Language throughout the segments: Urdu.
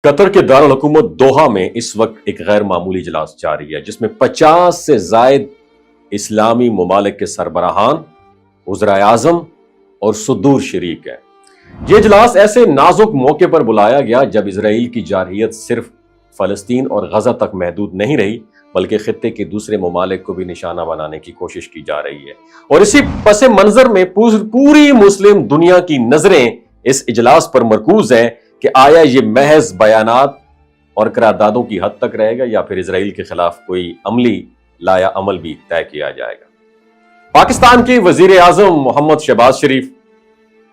قطر کے دارالحکومت دوحہ میں اس وقت ایک غیر معمولی اجلاس جاری ہے جس میں 50 سے زائد اسلامی ممالک کے سربراہان، وزرائے اعظم اور صدور شریک ہیں۔ یہ اجلاس ایسے نازک موقع پر بلایا گیا جب اسرائیل کی جارحیت صرف فلسطین اور غزہ تک محدود نہیں رہی بلکہ خطے کے دوسرے ممالک کو بھی نشانہ بنانے کی کوشش کی جا رہی ہے، اور اسی پس منظر میں پوری مسلم دنیا کی نظریں اس اجلاس پر مرکوز ہیں کہ آیا یہ محض بیانات اور قراردادوں کی حد تک رہے گا یا پھر اسرائیل کے خلاف کوئی عملی لایا عمل بھی طے کیا جائے گا۔ پاکستان کے وزیر اعظم محمد شہباز شریف،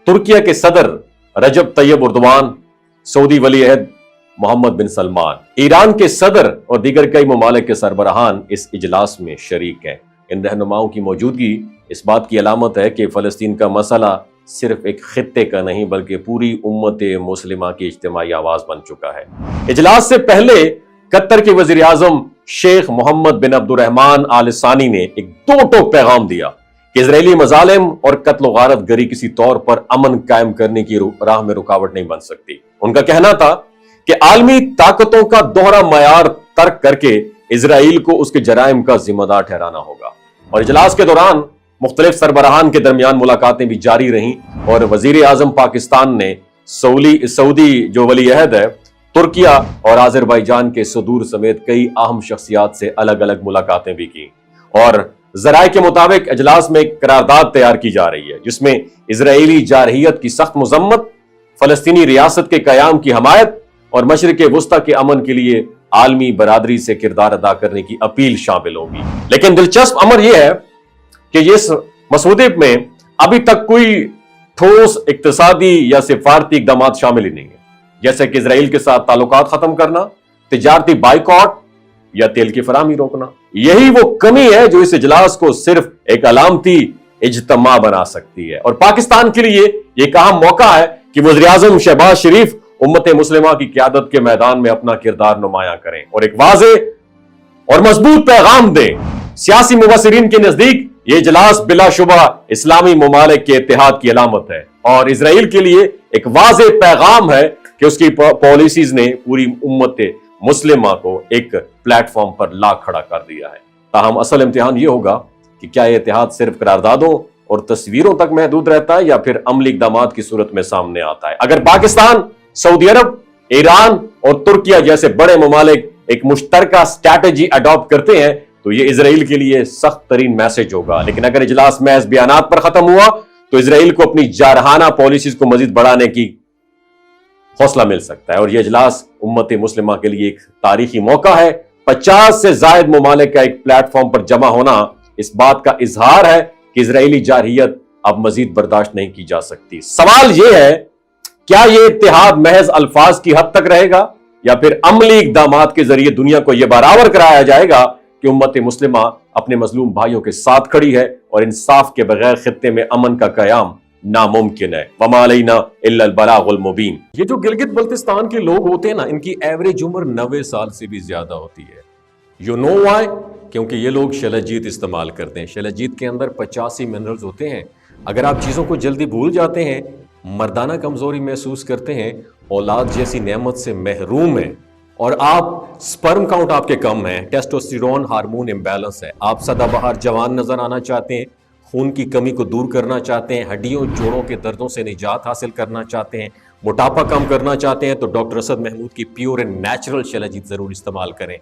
ترکیہ کے صدر رجب طیب اردوان، سعودی ولی عہد محمد بن سلمان، ایران کے صدر اور دیگر کئی ممالک کے سربراہان اس اجلاس میں شریک ہیں۔ ان رہنماؤں کی موجودگی اس بات کی علامت ہے کہ فلسطین کا مسئلہ صرف ایک خطے کا نہیں بلکہ پوری امت مسلمہ کی اجتماعی آواز بن چکا ہے۔ اجلاس سے پہلے قطر کے وزیر اعظم شیخ محمد بن عبد الرحمن آل ثانی نے ایک دو ٹوک پیغام دیا کہ اسرائیلی مظالم اور قتل و غارت گری کسی طور پر امن قائم کرنے کی راہ میں رکاوٹ نہیں بن سکتی۔ ان کا کہنا تھا کہ عالمی طاقتوں کا دوہرا معیار ترک کر کے اسرائیل کو اس کے جرائم کا ذمہ دار ٹھہرانا ہوگا۔ اور اجلاس کے دوران مختلف سربراہان کے درمیان ملاقاتیں بھی جاری رہیں اور وزیر اعظم پاکستان نے سعودی جو ولی عہد ہے، ترکیہ اور آذربائیجان کے صدور سمیت کئی اہم شخصیات سے الگ الگ ملاقاتیں بھی کی، اور ذرائع کے مطابق اجلاس میں ایک قرارداد تیار کی جا رہی ہے جس میں اسرائیلی جارحیت کی سخت مذمت، فلسطینی ریاست کے قیام کی حمایت اور مشرق وسطیٰ کے امن کے لیے عالمی برادری سے کردار ادا کرنے کی اپیل شامل ہوگی۔ لیکن دلچسپ امر یہ ہے کہ اس مسودے میں ابھی تک کوئی ٹھوس اقتصادی یا سفارتی اقدامات شامل ہی نہیں ہیں، جیسے کہ اسرائیل کے ساتھ تعلقات ختم کرنا، تجارتی بائیکاٹ یا تیل کی فراہمی روکنا۔ یہی وہ کمی ہے جو اس اجلاس کو صرف ایک علامتی اجتماع بنا سکتی ہے، اور پاکستان کے لیے یہ ایک اہم موقع ہے کہ وزیر اعظم شہباز شریف امت مسلمہ کی قیادت کے میدان میں اپنا کردار نمایاں کریں اور ایک واضح اور مضبوط پیغام دیں۔ سیاسی مبصرین کے نزدیک یہ اجلاس بلا شبہ اسلامی ممالک کے اتحاد کی علامت ہے اور اسرائیل کے لیے ایک واضح پیغام ہے کہ اس کی پالیسیز نے پوری امت مسلمہ کو ایک پلیٹ فارم پر لا کھڑا کر دیا ہے۔ تاہم اصل امتحان یہ ہوگا کہ کیا یہ اتحاد صرف قراردادوں اور تصویروں تک محدود رہتا ہے یا پھر عملی اقدامات کی صورت میں سامنے آتا ہے۔ اگر پاکستان، سعودی عرب، ایران اور ترکیہ جیسے بڑے ممالک ایک مشترکہ اسٹریٹجی اڈاپٹ کرتے ہیں تو یہ اسرائیل کے لیے سخت ترین میسج ہوگا، لیکن اگر اجلاس محض بیانات پر ختم ہوا تو اسرائیل کو اپنی جارحانہ پالیسیز کو مزید بڑھانے کی حوصلہ مل سکتا ہے، اور یہ اجلاس امت مسلمہ کے لیے ایک تاریخی موقع ہے۔ 50 سے زائد ممالک کا ایک پلیٹ فارم پر جمع ہونا اس بات کا اظہار ہے کہ اسرائیلی جارحیت اب مزید برداشت نہیں کی جا سکتی۔ سوال یہ ہے، کیا یہ اتحاد محض الفاظ کی حد تک رہے گا یا پھر عملی اقدامات کے ذریعے دنیا کو یہ برابر کرایا جائے گا کہ امت مسلمہ اپنے مظلوم بھائیوں کے ساتھ کھڑی ہے اور انصاف کے بغیر خطے میں امن کا قیام ناممکن ہے۔ وما علینا الا البلاغ المبین۔ یہ جو گلگت بلتستان کے لوگ ہوتے ہیں نا، ان کی ایوریج عمر 90 سال سے بھی زیادہ ہوتی ہے۔ You know why? کیونکہ یہ لوگ شلجیت استعمال کرتے ہیں۔ شلجیت کے اندر 85 منرلز ہوتے ہیں۔ اگر آپ چیزوں کو جلدی بھول جاتے ہیں، مردانہ کمزوری محسوس کرتے ہیں، اولاد جیسی نعمت سے محروم ہیں، اور آپ سپرم کاؤنٹ آپ کے کم ہیں، ٹیسٹوسٹیرون ہارمون امبیلنس ہے، آپ سدا بہار جوان نظر آنا چاہتے ہیں، خون کی کمی کو دور کرنا چاہتے ہیں، ہڈیوں جوڑوں کے دردوں سے نجات حاصل کرنا چاہتے ہیں، موٹاپا کم کرنا چاہتے ہیں، تو ڈاکٹر اسد محمود کی پیور اینڈ نیچرل شلجیت ضرور استعمال کریں۔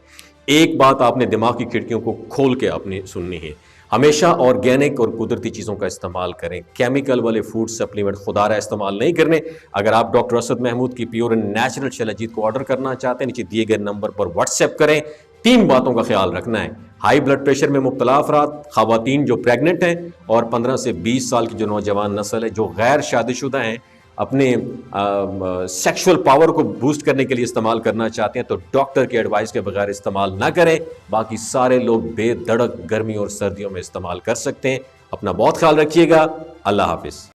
ایک بات آپ نے دماغ کی کھڑکیوں کو کھول کے اپنی سننی ہے، ہمیشہ آرگینک اور قدرتی چیزوں کا استعمال کریں، کیمیکل والے فوڈ سپلیمنٹ خدا رہا استعمال نہیں کرنے۔ اگر آپ ڈاکٹر اسد محمود کی پیور اینڈ نیچرل شلجیت کو آرڈر کرنا چاہتے ہیں، نیچے دیے گئے نمبر پر واٹس ایپ کریں۔ 3 باتوں کا خیال رکھنا ہے: ہائی بلڈ پریشر میں مبتلا افراد، خواتین جو پریگننٹ ہیں، اور 15 سے 20 سال کی جو نوجوان نسل ہے جو غیر شادی شدہ ہیں، اپنے سیکشول پاور کو بوسٹ کرنے کے لیے استعمال کرنا چاہتے ہیں تو ڈاکٹر کے ایڈوائس کے بغیر استعمال نہ کریں۔ باقی سارے لوگ بے دھڑک گرمی اور سردیوں میں استعمال کر سکتے ہیں۔ اپنا بہت خیال رکھیے گا۔ اللہ حافظ۔